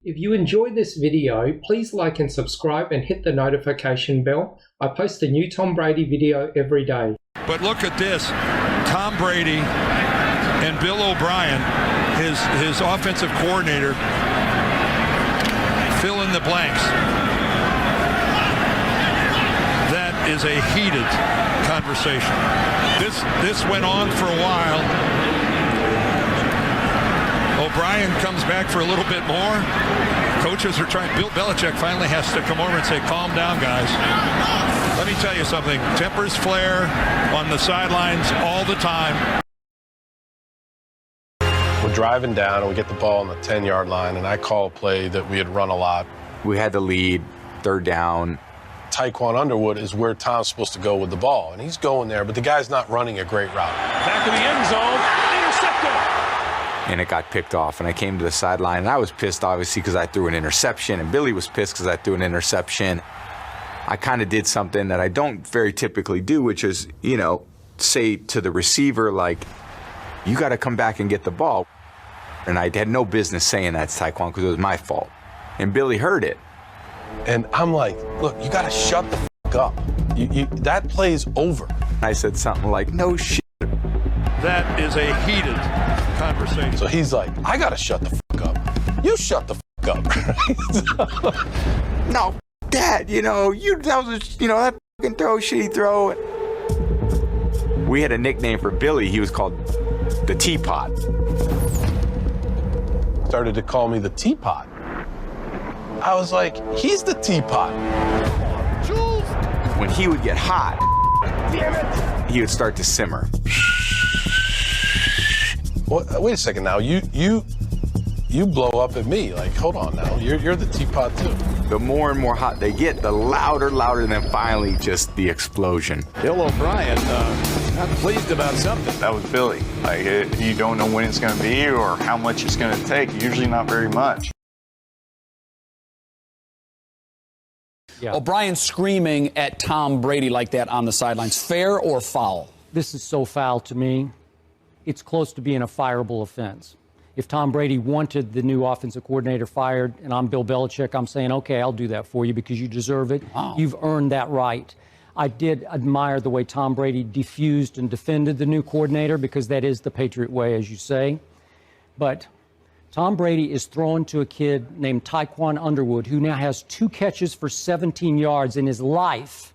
If you enjoyed this video, please like and subscribe and hit the notification bell. I post a new Tom Brady video every day. But look at this. Tom Brady and Bill O'Brien, his offensive coordinator, fill in the blanks. That is a heated conversation. This went on for a while. O'Brien comes back for a little bit more. Coaches are trying. Bill Belichick finally has to come over and say, calm down, guys. Let me tell you something. Tempers flare on the sidelines all the time. We're driving down and we get the ball on the 10-yard line, and I call a play that we had run a lot. We had the lead, third down. Tyquan Underwood is where Tom's supposed to go with the ball, and he's going there, but the guy's not running a great route. Back in the end zone, intercepted. And it got picked off, and I came to the sideline, and I was pissed, obviously, because I threw an interception, and Billy was pissed because I threw an interception. I kind of did something that I don't very typically do, which is, say to the receiver, like, you got to come back and get the ball. And I had no business saying that to Tyquan because it was my fault. And Billy heard it. And I'm like, look, you got to shut the f*** up. That play's over. I said something like, no shit. That is a heated conversation. So he's like, I got to shut the f*** up. You shut the f*** up. No, Dad, that fucking throw, shitty throw. We had a nickname for Billy. He was called the Teapot. Started to call me the Teapot. I was like, he's the Teapot. When he would get hot, he would start to simmer. Well, wait a second now. You blow up at me. Like, hold on now. You're the Teapot too. The more and more hot they get, the louder, and then finally just the explosion. Bill O'Brien, not pleased about something. That was Billy. Like, you don't know when it's going to be or how much it's going to take. Usually not very much. Yeah. O'Brien screaming at Tom Brady like that on the sidelines. Fair or foul? This is so foul to me. It's close to being a fireable offense. If Tom Brady wanted the new offensive coordinator fired and I'm Bill Belichick, I'm saying, okay, I'll do that for you because you deserve it. Wow. You've earned that right. I did admire the way Tom Brady diffused and defended the new coordinator because that is the Patriot way, as you say. But Tom Brady is throwing to a kid named Tyquan Underwood, who now has 2 catches for 17 yards in his life.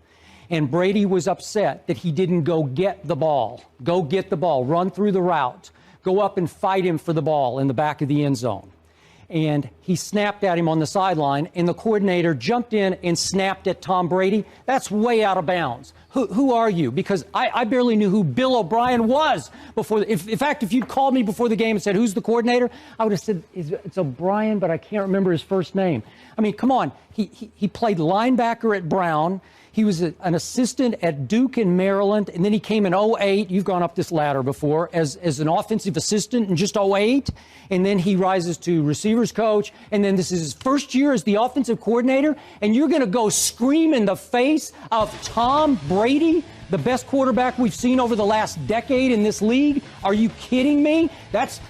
And Brady was upset that he didn't go get the ball. Go get the ball, run through the route, go up and fight him for the ball in the back of the end zone. And he snapped at him on the sideline, and the coordinator jumped in and snapped at Tom Brady. That's way out of bounds. Who are you? Because I barely knew who Bill O'Brien was before. In fact, if you'd called me before the game and said, who's the coordinator? I would have said, it's O'Brien, but I can't remember his first name. I mean, come on. He played linebacker at Brown. He was an assistant at Duke in Maryland, and then he came in 08. You've gone up this ladder before as an offensive assistant in just 08. And then he rises to receivers coach, and then this is his first year as the offensive coordinator, and you're going to go scream in the face of Tom Brady, the best quarterback we've seen over the last decade in this league? Are you kidding me? That's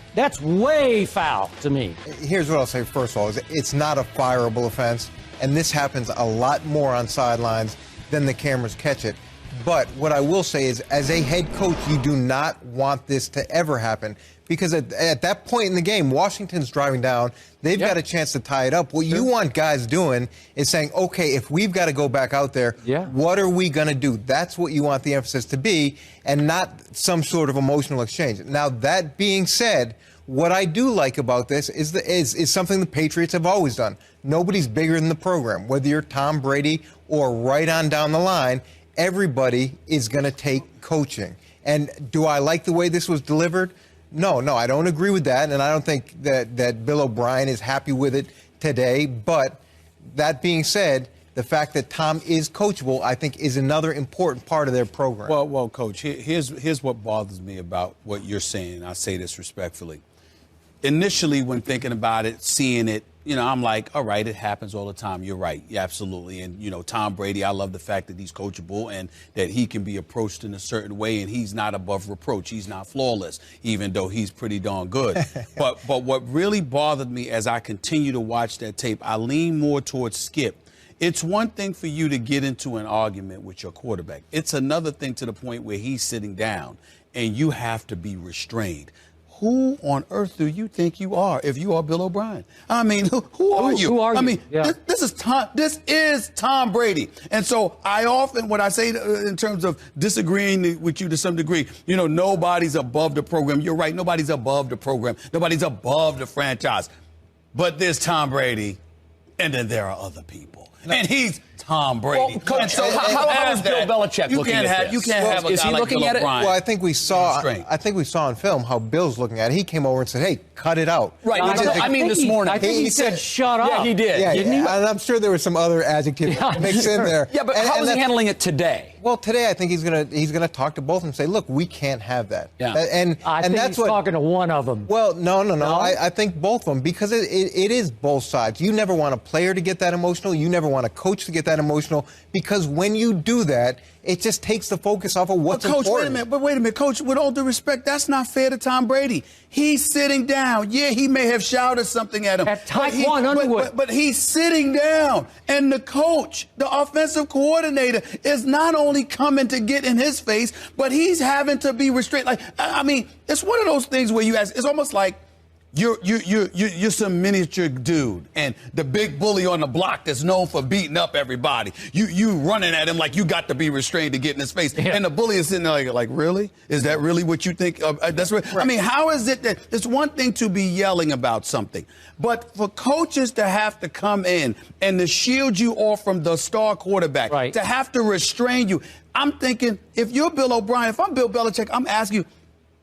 way foul to me. Here's what I'll say first of all, is it's not a fireable offense, and this happens a lot more on sidelines than the cameras catch it. But what I will say is, as a head coach, you do not want this to ever happen. Because at that point in the game, Washington's driving down. They've got a chance to tie it up. What you want guys doing is saying, okay, if we've got to go back out there, what are we going to do? That's what you want the emphasis to be, and not some sort of emotional exchange. Now, that being said, what I do like about this is something the Patriots have always done. Nobody's bigger than the program. Whether you're Tom Brady or right on down the line, everybody is going to take coaching. And do I like the way this was delivered? No, I don't agree with that, and I don't think that Bill O'Brien is happy with it today. But that being said, the fact that Tom is coachable, I think, is another important part of their program. Well, Coach, here's what bothers me about what you're saying. I say this respectfully. Initially, when thinking about it, seeing it, I'm like, all right, it happens all the time. You're right. Yeah, absolutely. And, Tom Brady, I love the fact that he's coachable and that he can be approached in a certain way, and he's not above reproach. He's not flawless, even though he's pretty darn good. But what really bothered me as I continue to watch that tape, I lean more towards Skip. It's one thing for you to get into an argument with your quarterback. It's another thing to the point where he's sitting down and you have to be restrained. Who on earth do you think you are if you are Bill O'Brien? I mean, who are you? Who are you? I mean, yeah. this is Tom Brady. And so I often, when I say in terms of disagreeing with you to some degree, nobody's above the program. You're right. Nobody's above the program. Nobody's above the franchise. But there's Tom Brady, and then there are other people. No. And he's Tom Brady. Well, Coach, so how is Bill Belichick looking at this? You can't have a is guy he like looking Bill at it? O'Brien. Well, I think we saw on film how Bill's looking at it. He came over and said, "Hey, cut it out." Right. I mean, this morning. I think he said, "Shut up." Yeah, he did. Yeah, didn't he? And I'm sure there was some other adjective mixed in there. Yeah, but how is he handling it today? Well, today I think he's gonna talk to both of them and say, "Look, we can't have that." Yeah. I think that's he's talking to one of them. Well, no. I think both of them, because it is both sides. You never want a player to get that emotional. You never want a coach to get that emotional, because when you do that, it just takes the focus off of what's important. Coach, wait a minute, Coach. With all due respect, that's not fair to Tom Brady. He's sitting down. Yeah, he may have shouted something at him. At Taekwondo Underwood. But he's sitting down. And the coach, the offensive coordinator, is not only coming to get in his face, but he's having to be restrained. Like, I mean, it's one of those things where you ask, it's almost like you're some miniature dude, and the big bully on the block that's known for beating up everybody. You running at him like you got to be restrained to get in his face, and the bully is sitting there like, really? Is that really what you think? That's right. I mean, how is it that it's one thing to be yelling about something, but for coaches to have to come in and to shield you off from the star quarterback, to have to restrain you? I'm thinking, if you're Bill O'Brien, if I'm Bill Belichick, I'm asking you,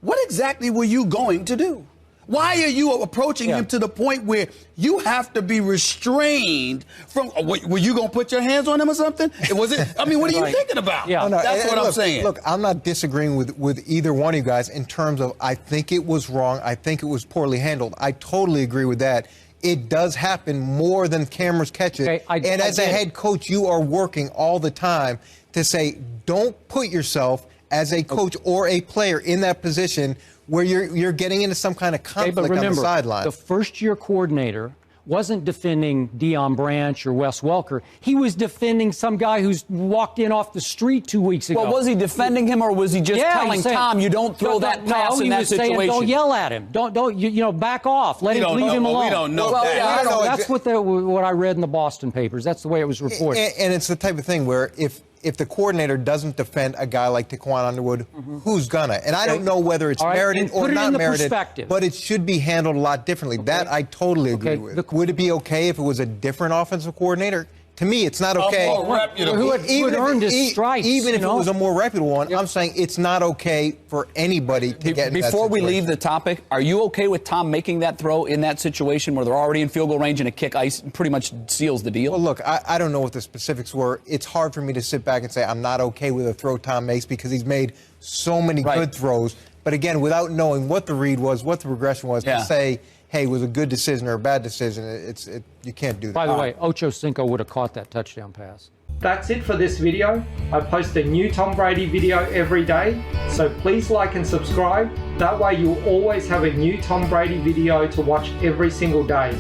what exactly were you going to do? Why are you approaching him to the point where you have to be restrained from? Were you going to put your hands on him or something? Was it? I mean, what are you thinking about? Yeah. That's what I'm saying. Look, I'm not disagreeing with either one of you guys in terms of I think it was wrong. I think it was poorly handled. I totally agree with that. It does happen more than cameras catch it. And as a head coach, you are working all the time to say, don't put yourself as a coach or a player in that position where you're getting into some kind of conflict but remember, on the sideline. The first-year coordinator wasn't defending Deion Branch or Wes Welker. He was defending some guy who's walked in off the street 2 weeks ago. Well, was he defending him, or was he just telling Tom, you don't throw that pass in that situation? Saying, don't yell at him. Don't back off. Leave him alone. We don't know well, that. That's what I read in the Boston papers. That's the way it was reported. And it's the type of thing where if the coordinator doesn't defend a guy like Taquan Underwood, who's gonna? And I don't know whether it's merited or not merited, but it should be handled a lot differently. That I totally agree with. Would it be okay if it was a different offensive coordinator? To me, it's not okay. Who had earned his stripes. Even if it was a more reputable one, I'm saying it's not okay for anybody to get in that Before we situation. leave the topic, are you okay with Tom making that throw in that situation where they're already in field goal range and a kick pretty much seals the deal? Well, look, I don't know what the specifics were. It's hard for me to sit back and say I'm not okay with a throw Tom makes because he's made so many good throws. But again, without knowing what the read was, what the progression was, to say, hey, it was a good decision or a bad decision, you can't do that. By the way, Ocho Cinco would have caught that touchdown pass. That's it for this video. I post a new Tom Brady video every day, so please like and subscribe. That way you'll always have a new Tom Brady video to watch every single day.